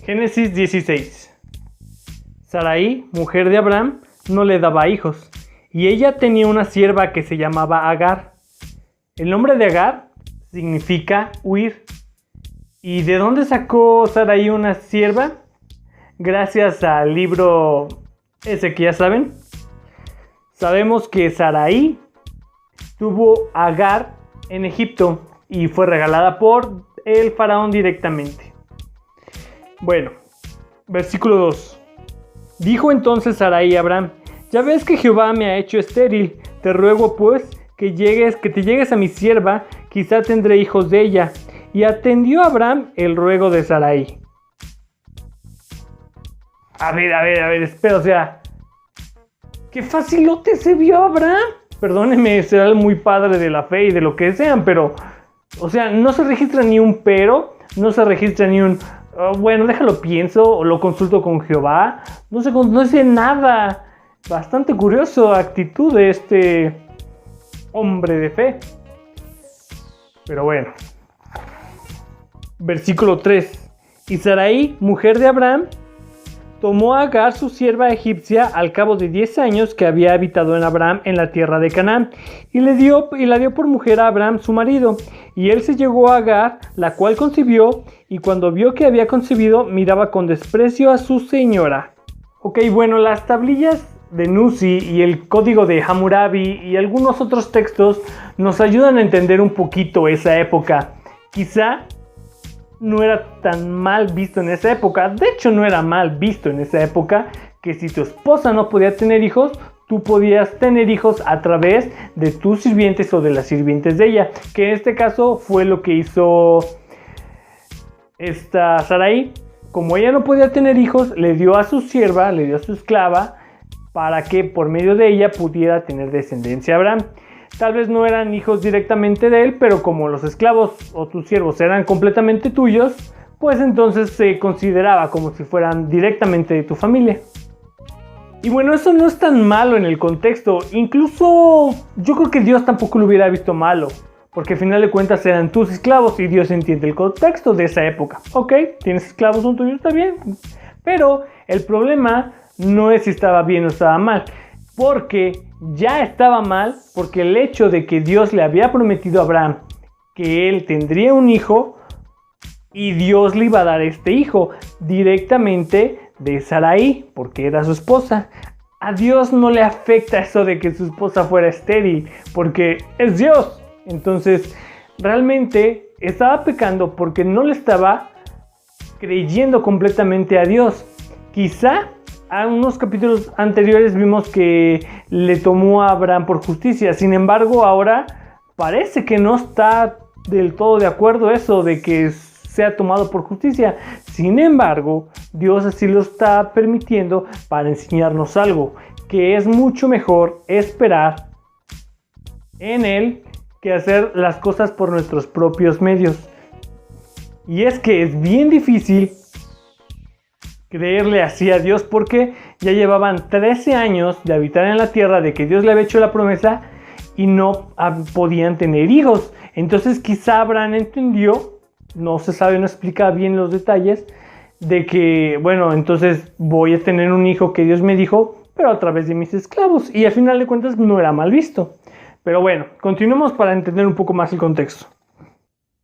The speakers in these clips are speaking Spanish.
Génesis 16. Sarai, mujer de Abraham, no le daba hijos, y ella tenía una sierva que se llamaba Agar. El nombre de Agar significa huir. ¿Y de dónde sacó Sarai una sierva? Gracias al libro ese que ya saben. Sabemos que Sarai tuvo Agar en Egipto y fue regalada por el faraón directamente. Bueno, versículo 2. Dijo entonces Sarai a Abraham: ya ves que Jehová me ha hecho estéril, te ruego pues que te llegues a mi sierva, quizá tendré hijos de ella. Y atendió Abraham el ruego de Sarai. A ver, espera, o sea, qué facilote se vio Abraham. Perdónenme, será muy padre de la fe y de lo que sean, pero, o sea, no se registra ni un pero, no se registra ni un, bueno, déjalo pienso, o lo consulto con Jehová, no dice nada. Bastante curioso actitud de este hombre de fe. Pero bueno. Versículo 3. Y Sarai, mujer de Abraham, tomó a Agar su sierva egipcia al cabo de 10 años que había habitado en Abraham en la tierra de Canaán, y la dio por mujer a Abraham su marido. Y él se llegó a Agar, la cual concibió, y cuando vio que había concebido, miraba con desprecio a su señora. Ok, bueno, las tablillas de Nuzi y el código de Hammurabi y algunos otros textos nos ayudan a entender un poquito esa época. Quizá no era tan mal visto en esa época. De hecho, no era mal visto en esa época que si tu esposa no podía tener hijos, tú podías tener hijos a través de tus sirvientes o de las sirvientes de ella. Que en este caso fue lo que hizo esta Sarai. Como ella no podía tener hijos, le dio a su sierva, le dio a su esclava, para que por medio de ella pudiera tener descendencia a Abraham. Tal vez no eran hijos directamente de él, pero como los esclavos o tus siervos eran completamente tuyos, pues entonces se consideraba como si fueran directamente de tu familia. Y bueno, eso no es tan malo en el contexto. Incluso yo creo que Dios tampoco lo hubiera visto malo, porque al final de cuentas eran tus esclavos y Dios entiende el contexto de esa época. Ok, tienes esclavos, son tuyos, está bien. Pero el problema no es si estaba bien o estaba mal, porque ya estaba mal, porque el hecho de que Dios le había prometido a Abraham que él tendría un hijo y Dios le iba a dar este hijo directamente de Sarai, porque era su esposa. A Dios no le afecta eso de que su esposa fuera estéril, porque es Dios. Entonces, realmente estaba pecando porque no le estaba creyendo completamente a Dios. Quizá a unos capítulos anteriores vimos que le tomó a Abraham por justicia. Sin embargo, ahora parece que no está del todo de acuerdo eso de que sea tomado por justicia. Sin embargo, Dios así lo está permitiendo para enseñarnos algo, que es mucho mejor esperar en Él que hacer las cosas por nuestros propios medios. Y es que es bien difícil creerle así a Dios, porque ya llevaban 13 años de habitar en la tierra, de que Dios le había hecho la promesa y no podían tener hijos. Entonces quizá Abraham entendió, no se sabe, no explica bien los detalles, de que bueno, entonces voy a tener un hijo que Dios me dijo, pero a través de mis esclavos, y al final de cuentas no era mal visto. Pero bueno, continuemos para entender un poco más el contexto.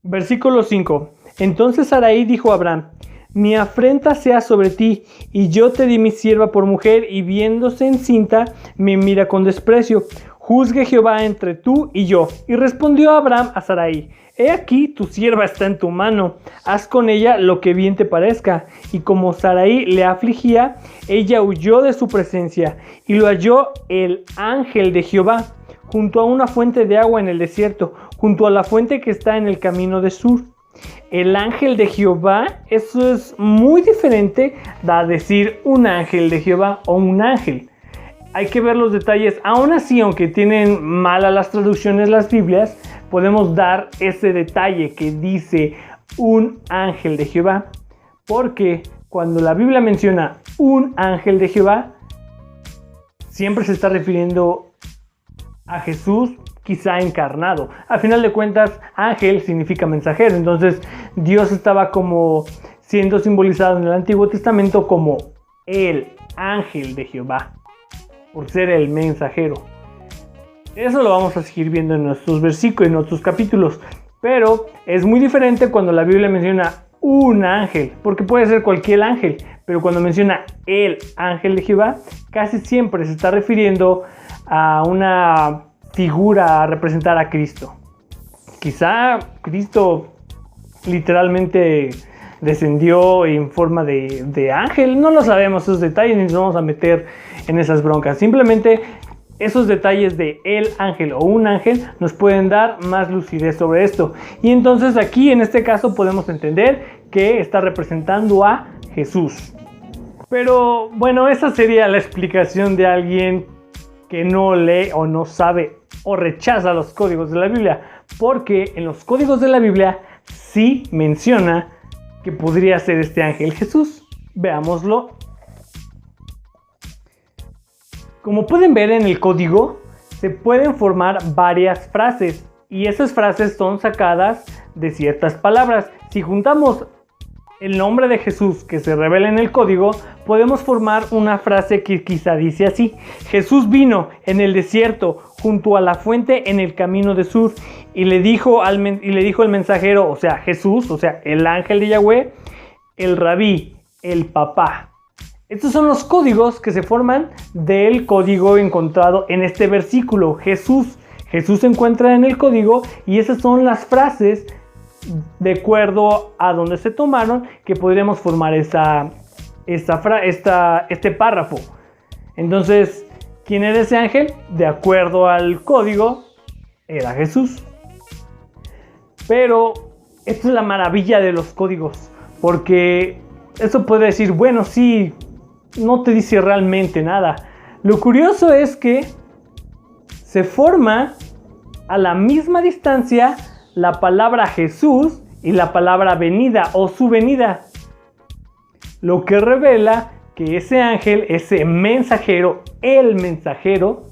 Versículo 5. Entonces Sarai dijo a Abraham: mi afrenta sea sobre ti, y yo te di mi sierva por mujer, y viéndose encinta, me mira con desprecio. Juzgue Jehová entre tú y yo. Y respondió Abraham a Sarai: he aquí, tu sierva está en tu mano, haz con ella lo que bien te parezca. Y como Sarai le afligía, ella huyó de su presencia, y lo halló el ángel de Jehová junto a una fuente de agua en el desierto, junto a la fuente que está en el camino de Sur. El ángel de Jehová, eso es muy diferente a decir un ángel de Jehová o un ángel. Hay que ver los detalles. Aún así, aunque tienen malas las traducciones las Biblias, podemos dar ese detalle que dice un ángel de Jehová, porque cuando la Biblia menciona un ángel de Jehová, siempre se está refiriendo a Jesús, quizá encarnado. Al final de cuentas, ángel significa mensajero. Entonces Dios estaba como siendo simbolizado en el Antiguo Testamento como el ángel de Jehová, por ser el mensajero. Eso lo vamos a seguir viendo en nuestros versículos, en nuestros capítulos, pero es muy diferente cuando la Biblia menciona un ángel, porque puede ser cualquier ángel, pero cuando menciona el ángel de Jehová, casi siempre se está refiriendo a una figura a representar a Cristo. Quizá Cristo literalmente descendió en forma de ángel, no lo sabemos esos detalles ni nos vamos a meter en esas broncas. Simplemente esos detalles de el ángel o un ángel nos pueden dar más lucidez sobre esto. Y entonces aquí en este caso podemos entender que está representando a Jesús. Pero bueno, esa sería la explicación de alguien que no lee o no sabe o rechaza los códigos de la Biblia. Porque en los códigos de la Biblia sí menciona que podría ser este ángel Jesús. Veámoslo. Como pueden ver en el código, se pueden formar varias frases y esas frases son sacadas de ciertas palabras. Si juntamos el nombre de Jesús que se revela en el código, podemos formar una frase que quizá dice así: Jesús vino en el desierto junto a la fuente en el camino de Sur y le dijo el mensajero, o sea Jesús, o sea el ángel de Yahweh, el rabí, el papá. Estos son los códigos que se forman del código encontrado en este versículo. Jesús se encuentra en el código y esas son las frases de acuerdo a donde se tomaron que podríamos formar este párrafo. Entonces, ¿quién era ese ángel? De acuerdo al código, era Jesús. Pero esto es la maravilla de los códigos, porque eso puede decir, bueno, sí, no te dice realmente nada. Lo curioso es que se forma a la misma distancia la palabra Jesús y la palabra venida o su venida, lo que revela que ese ángel, ese mensajero, el mensajero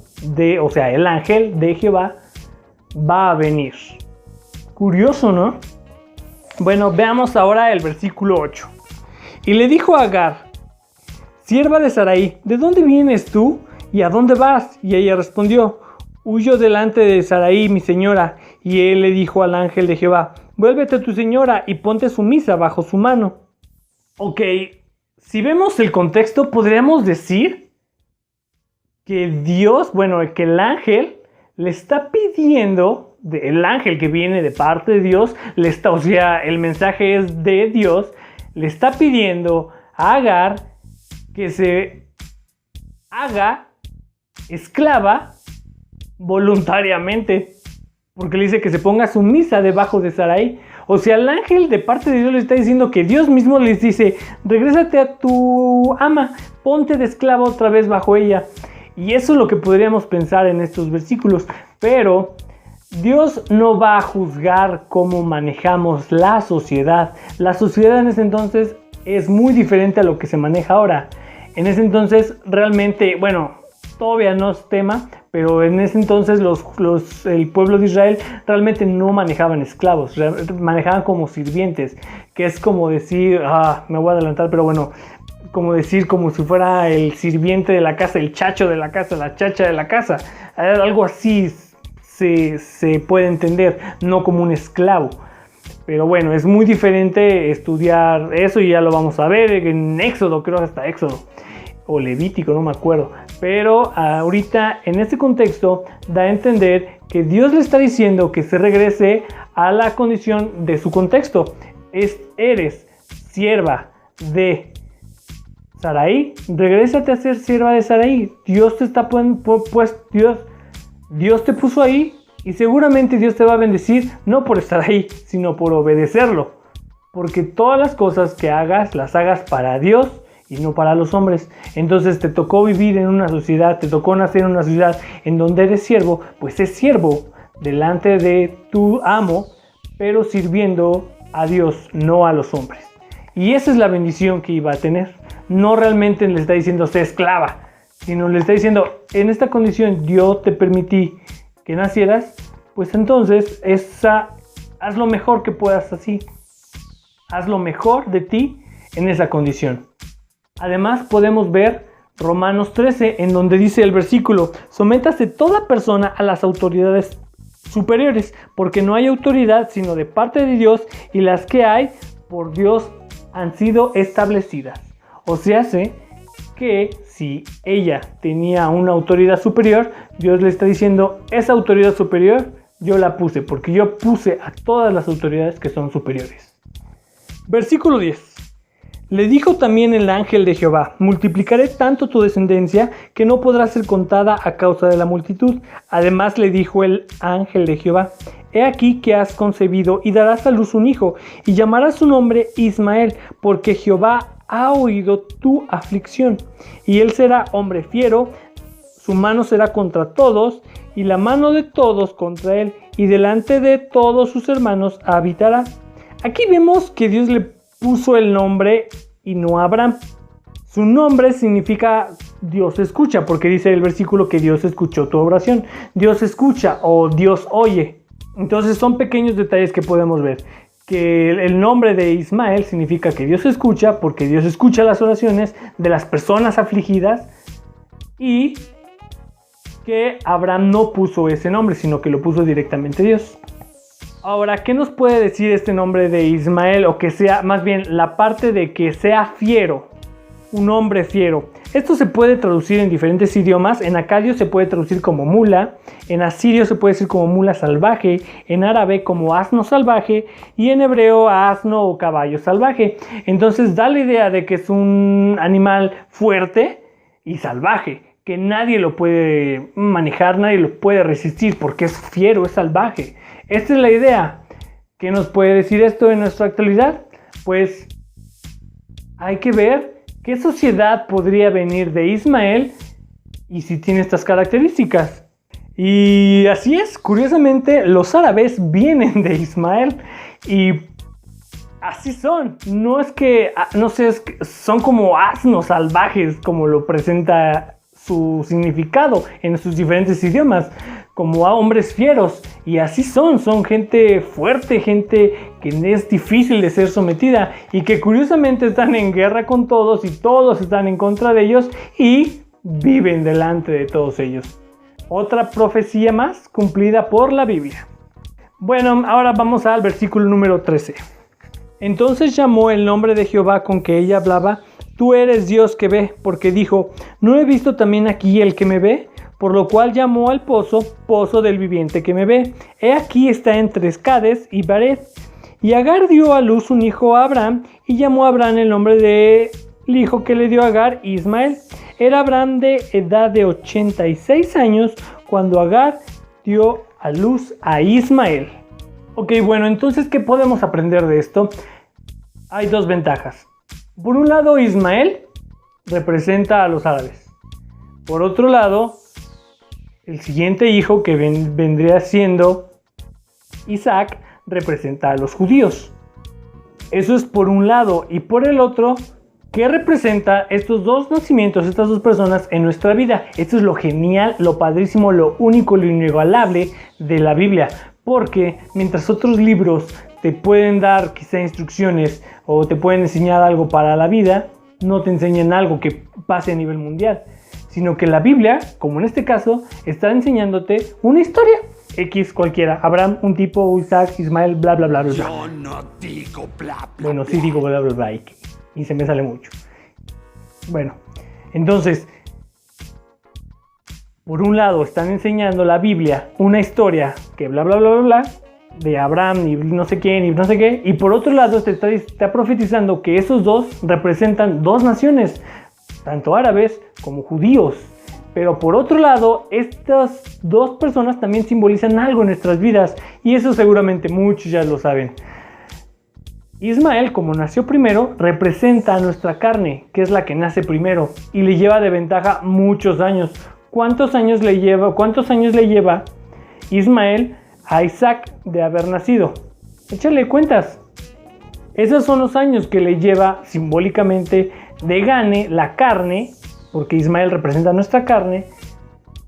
o sea, el ángel de Jehová, va a venir. Curioso, ¿no? Bueno, veamos ahora el versículo 8. Y le dijo a Agar, sierva de Sarai, ¿de dónde vienes tú y a dónde vas? Y ella respondió, huyo delante de Sarai, mi señora. Y él le dijo al ángel de Jehová, vuélvete a tu señora y ponte sumisa bajo su mano. Ok, si vemos el contexto, podríamos decir que que el ángel le está pidiendo, el ángel que viene de parte de Dios, o sea, el mensaje es de Dios, le está pidiendo a Agar que se haga esclava voluntariamente, porque le dice que se ponga sumisa debajo de Sarai. O sea, el ángel de parte de Dios le está diciendo que Dios mismo les dice, regrésate a tu ama, ponte de esclava otra vez bajo ella. Y eso es lo que podríamos pensar en estos versículos. Pero Dios no va a juzgar cómo manejamos la sociedad. La sociedad en ese entonces es muy diferente a lo que se maneja ahora. En ese entonces realmente, todavía no es tema, pero en ese entonces el pueblo de Israel realmente no manejaban esclavos, manejaban como sirvientes, que es como decir, me voy a adelantar, pero como decir como si fuera el sirviente de la casa, el chacho de la casa, la chacha de la casa, algo así se puede entender, no como un esclavo. Pero bueno, es muy diferente estudiar eso y ya lo vamos a ver en Éxodo, creo hasta Éxodo. O Levítico, no me acuerdo. Pero ahorita en este contexto da a entender que Dios le está diciendo que se regrese a la condición de su contexto. Eres sierva de Sarai, regrésate a ser sierva de Sarai. Dios te está Dios te puso ahí y seguramente Dios te va a bendecir no por estar ahí, sino por obedecerlo. Porque todas las cosas que hagas, las hagas para Dios y no para los hombres. Entonces te tocó vivir en una sociedad, te tocó nacer en una sociedad en donde eres siervo, pues es siervo delante de tu amo, pero sirviendo a Dios, no a los hombres. Y esa es la bendición que iba a tener. No realmente le está diciendo sé esclava, sino le está diciendo en esta condición yo te permití que nacieras, pues entonces haz lo mejor que puedas así. Haz lo mejor de ti en esa condición. Además podemos ver Romanos 13, en donde dice el versículo: sométase toda persona a las autoridades superiores, porque no hay autoridad sino de parte de Dios, y las que hay por Dios han sido establecidas. O sea, que si ella tenía una autoridad superior, Dios le está diciendo: esa autoridad superior yo la puse, porque yo puse a todas las autoridades que son superiores. Versículo 10. Le dijo también el ángel de Jehová: multiplicaré tanto tu descendencia que no podrá ser contada a causa de la multitud. Además le dijo el ángel de Jehová: he aquí que has concebido y darás a luz un hijo, y llamarás su nombre Ismael, porque Jehová ha oído tu aflicción. Y él será hombre fiero, su mano será contra todos, y la mano de todos contra él, y delante de todos sus hermanos habitará. Aquí vemos que Dios le puso el nombre y no Abraham. Su nombre significa Dios escucha, porque dice el versículo que Dios escuchó tu oración. Dios escucha o Dios oye. Entonces son pequeños detalles que podemos ver. Que el nombre de Ismael significa que Dios escucha, porque Dios escucha las oraciones de las personas afligidas, y que Abraham no puso ese nombre, sino que lo puso directamente Dios. Ahora, ¿qué nos puede decir este nombre de Ismael? O que sea, más bien, la parte de que sea fiero, un hombre fiero. Esto se puede traducir en diferentes idiomas. En acadio se puede traducir como mula, en asirio se puede decir como mula salvaje, en árabe como asno salvaje, y en hebreo asno o caballo salvaje. Entonces da la idea de que es un animal fuerte y salvaje, que nadie lo puede manejar, nadie lo puede resistir, porque es fiero, es salvaje. Esta es la idea. ¿Qué nos puede decir esto en nuestra actualidad? Pues hay que ver qué sociedad podría venir de Ismael y si tiene estas características. Y así es, curiosamente los árabes vienen de Ismael y así son. No es que, no sé, son como asnos salvajes, como lo presenta su significado en sus diferentes idiomas, como a hombres fieros, y así son gente fuerte, gente que es difícil de ser sometida, y que curiosamente están en guerra con todos, y todos están en contra de ellos, y viven delante de todos ellos. Otra profecía más cumplida por la Biblia. Bueno, ahora vamos al versículo número 13. Entonces llamó el nombre de Jehová con que ella hablaba: tú eres Dios que ve, porque dijo: ¿no he visto también aquí el que me ve? Por lo cual llamó al pozo, pozo del viviente que me ve. He aquí está entre Cades y Bared. Y Agar dio a luz un hijo a Abraham, y llamó a Abraham el nombre del hijo que le dio a Agar, Ismael. Era Abraham de edad de 86 años cuando Agar dio a luz a Ismael. Ok, bueno, entonces, ¿qué podemos aprender de esto? Hay dos ventajas. Por un lado, Ismael representa a los árabes. Por otro lado, el siguiente hijo, que vendría siendo Isaac, representa a los judíos. Eso es por un lado. Y por el otro, ¿qué representa estos dos nacimientos, estas dos personas en nuestra vida? Esto es lo genial, lo padrísimo, lo único, lo inigualable de la Biblia. Porque mientras otros libros te pueden dar quizá instrucciones o te pueden enseñar algo para la vida, no te enseñan algo que pase a nivel mundial, sino que la Biblia, como en este caso, está enseñándote una historia X cualquiera. Abraham, un tipo, Isaac, Ismael, bla bla bla bla. Yo no digo bla bla. Bueno, sí digo bla bla bla y se me sale mucho. Bueno, entonces, por un lado están enseñando la Biblia una historia que bla bla bla bla bla de Abraham y no sé quién y no sé qué, y por otro lado te está profetizando que esos dos representan dos naciones, tanto árabes como judíos. Pero por otro lado, estas dos personas también simbolizan algo en nuestras vidas, y eso seguramente muchos ya lo saben. Ismael, como nació primero, representa a nuestra carne, que es la que nace primero, y le lleva de ventaja muchos años. ¿Cuántos años le lleva Ismael a Isaac de haber nacido? Échale cuentas. Esos son los años que le lleva simbólicamente de gane la carne, porque Ismael representa nuestra carne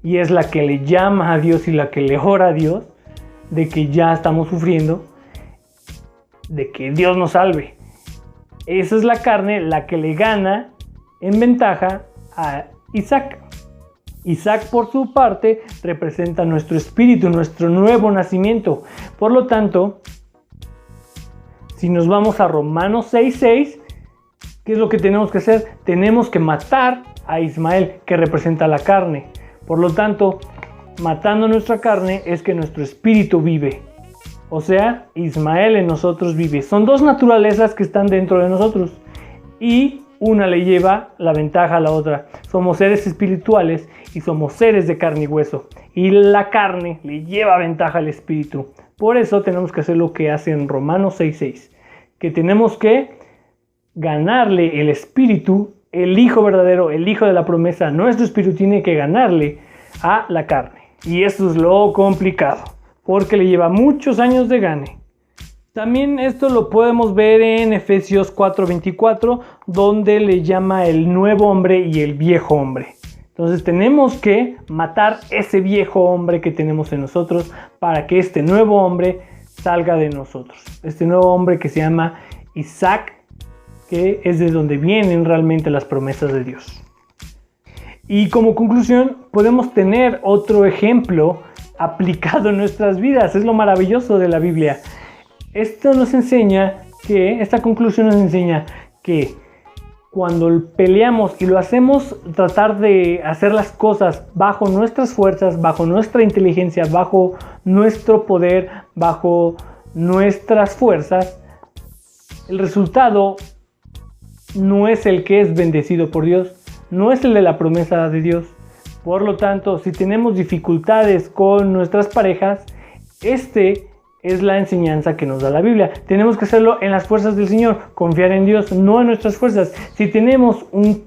y es la que le llama a Dios y la que le ora a Dios de que ya estamos sufriendo, de que Dios nos salve. esa es la carne la que le gana en ventaja a Isaac. Isaac, por su parte, representa nuestro espíritu, nuestro nuevo nacimiento. Por lo tanto, si nos vamos a Romanos 6:6, ¿qué es lo que tenemos que hacer? Tenemos que matar a Ismael, que representa la carne. Por lo tanto, matando nuestra carne es que nuestro espíritu vive. O sea, Ismael en nosotros vive. Son dos naturalezas que están dentro de nosotros. Y una le lleva la ventaja a la otra. Somos seres espirituales y somos seres de carne y hueso. Y la carne le lleva ventaja al espíritu. Por eso tenemos que hacer lo que hace en Romanos 6:6. Que tenemos que ganarle el espíritu, el hijo verdadero, el hijo de la promesa. Nuestro espíritu tiene que ganarle a la carne. Y eso es lo complicado, porque le lleva muchos años de gane. También esto lo podemos ver en Efesios 4:24, donde le llama el nuevo hombre y el viejo hombre. Entonces tenemos que matar ese viejo hombre que tenemos en nosotros para que este nuevo hombre salga de nosotros. Este nuevo hombre que se llama Isaac, que es de donde vienen realmente las promesas de Dios. Y como conclusión, podemos tener otro ejemplo aplicado en nuestras vidas. Es lo maravilloso de la Biblia. Esta conclusión nos enseña que cuando peleamos y lo hacemos, tratar de hacer las cosas bajo nuestras fuerzas, bajo nuestra inteligencia, bajo nuestro poder, bajo nuestras fuerzas, el resultado no es el que es bendecido por Dios, no es el de la promesa de Dios. Por lo tanto, si tenemos dificultades con nuestras parejas, es la enseñanza que nos da la Biblia. Tenemos que hacerlo en las fuerzas del Señor, confiar en Dios, no en nuestras fuerzas. Si tenemos un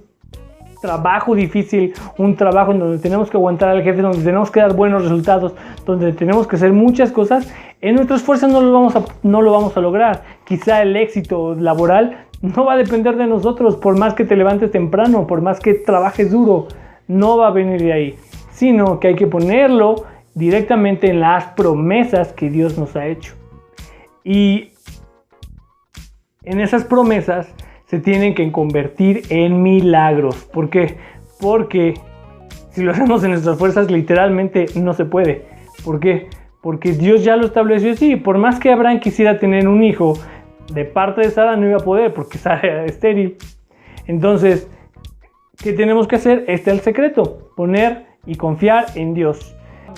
trabajo difícil, un trabajo en donde tenemos que aguantar al jefe, donde tenemos que dar buenos resultados, donde tenemos que hacer muchas cosas, en nuestras fuerzas no lo vamos a lograr. Quizá el éxito laboral no va a depender de nosotros, por más que te levantes temprano, por más que trabajes duro, no va a venir de ahí, sino que hay que ponerlo directamente en las promesas que Dios nos ha hecho. Y en esas promesas se tienen que convertir en milagros. ¿Por qué? Porque si lo hacemos en nuestras fuerzas, literalmente no se puede. ¿Por qué? Porque Dios ya lo estableció así. Por más que Abraham quisiera tener un hijo, de parte de Sara no iba a poder porque Sara era estéril. Entonces, ¿qué tenemos que hacer? Este es el secreto: poner y confiar en Dios.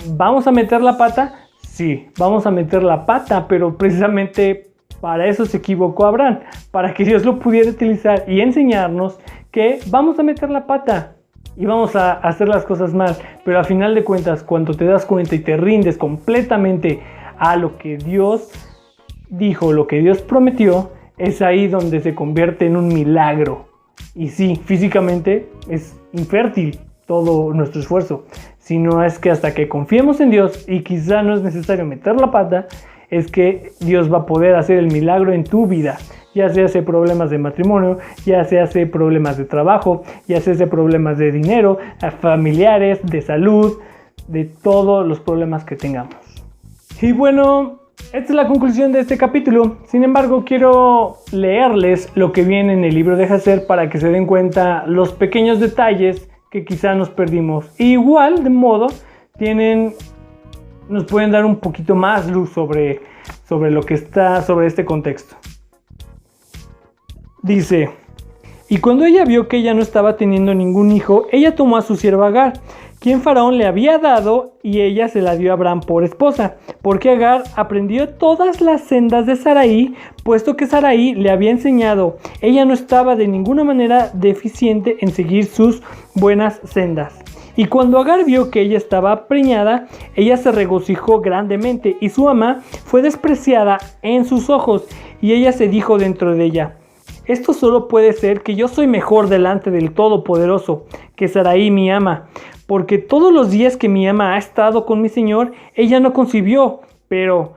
¿Vamos a meter la pata? Sí, vamos a meter la pata, pero precisamente para eso se equivocó Abraham, para que Dios lo pudiera utilizar y enseñarnos que vamos a meter la pata y vamos a hacer las cosas mal. Pero al final de cuentas, cuando te das cuenta y te rindes completamente a lo que Dios dijo, lo que Dios prometió, es ahí donde se convierte en un milagro. Y sí, físicamente es infértil todo nuestro esfuerzo, sino es que hasta que confiemos en Dios, y quizá no es necesario meter la pata, es que Dios va a poder hacer el milagro en tu vida, ya sea hace problemas de matrimonio, ya sea hace problemas de trabajo, ya sea hace problemas de dinero, familiares, de salud, de todos los problemas que tengamos. Y bueno, esta es la conclusión de este capítulo. Sin embargo, quiero leerles lo que viene en el libro de Jazer para que se den cuenta los pequeños detalles que quizá nos perdimos. Igual, de modo, nos pueden dar un poquito más luz sobre lo que está, sobre este contexto. Dice: y cuando ella vio que ella no estaba teniendo ningún hijo, ella tomó a su sierva Agar, quien Faraón le había dado, y ella se la dio a Abraham por esposa, porque Agar aprendió todas las sendas de Sarai, puesto que Sarai le había enseñado. Ella no estaba de ninguna manera deficiente en seguir sus buenas sendas. Y cuando Agar vio que ella estaba preñada, ella se regocijó grandemente, y su ama fue despreciada en sus ojos, y ella se dijo dentro de ella: esto solo puede ser que yo soy mejor delante del Todopoderoso que Sarai mi ama, porque todos los días que mi ama ha estado con mi señor, ella no concibió, pero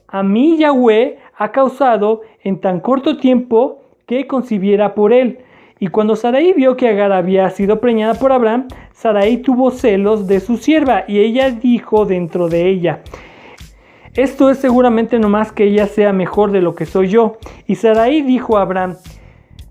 a mí Yahweh ha causado en tan corto tiempo que concibiera por él. Y cuando Sarai vio que Agar había sido preñada por Abraham, Sarai tuvo celos de su sierva, y ella dijo dentro de ella: esto es seguramente nomás que ella sea mejor de lo que soy yo. Y Sarai dijo a Abraham: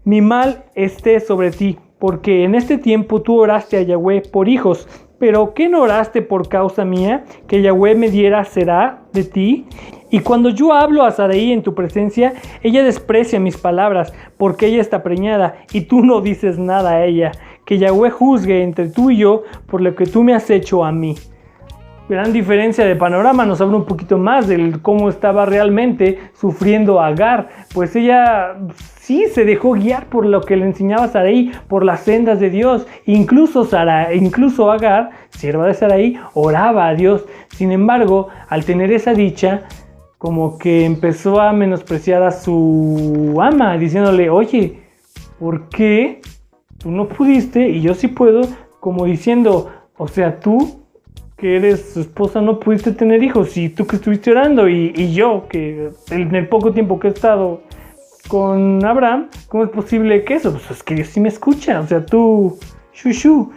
mi mal esté sobre ti, porque en este tiempo tú oraste a Yahweh por hijos. Pero ¿qué no oraste por causa mía, que Yahweh me diera Será de ti? Y cuando yo hablo a Sarai en tu presencia, ella desprecia mis palabras, porque ella está preñada, y tú no dices nada a ella. Que Yahweh juzgue entre tú y yo por lo que tú me has hecho a mí. Gran diferencia de panorama, nos habla un poquito más de cómo estaba realmente sufriendo Agar, pues ella sí se dejó guiar por lo que le enseñaba Sarai, por las sendas de Dios. Incluso Agar, sierva de Sarai, oraba a Dios. Sin embargo, al tener esa dicha, como que empezó a menospreciar a su ama, diciéndole, oye, ¿por qué tú no pudiste y yo sí puedo? Como diciendo, o sea, tú que eres su esposa no pudiste tener hijos, y tú que estuviste orando, y yo que en el poco tiempo que he estado con Abraham, ¿cómo es posible que eso? Pues es que Dios sí me escucha, o sea, tú, shushu.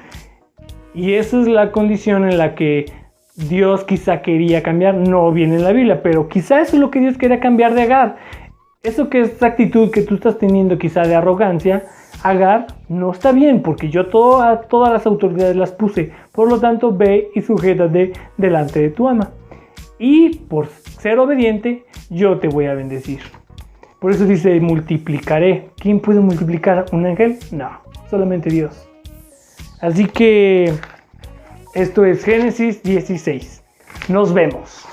Y esa es la condición en la que Dios quizá quería cambiar, no viene en la Biblia, pero quizá eso es lo que Dios quería cambiar de Agar. Eso que es actitud que tú estás teniendo quizá de arrogancia, Agar, no está bien, porque yo todas las autoridades las puse. Por lo tanto, ve y sujétate delante de tu ama. Y por ser obediente, yo te voy a bendecir. Por eso dice, multiplicaré. ¿Quién puede multiplicar? ¿Un ángel? No, solamente Dios. Así que esto es Génesis 16. Nos vemos.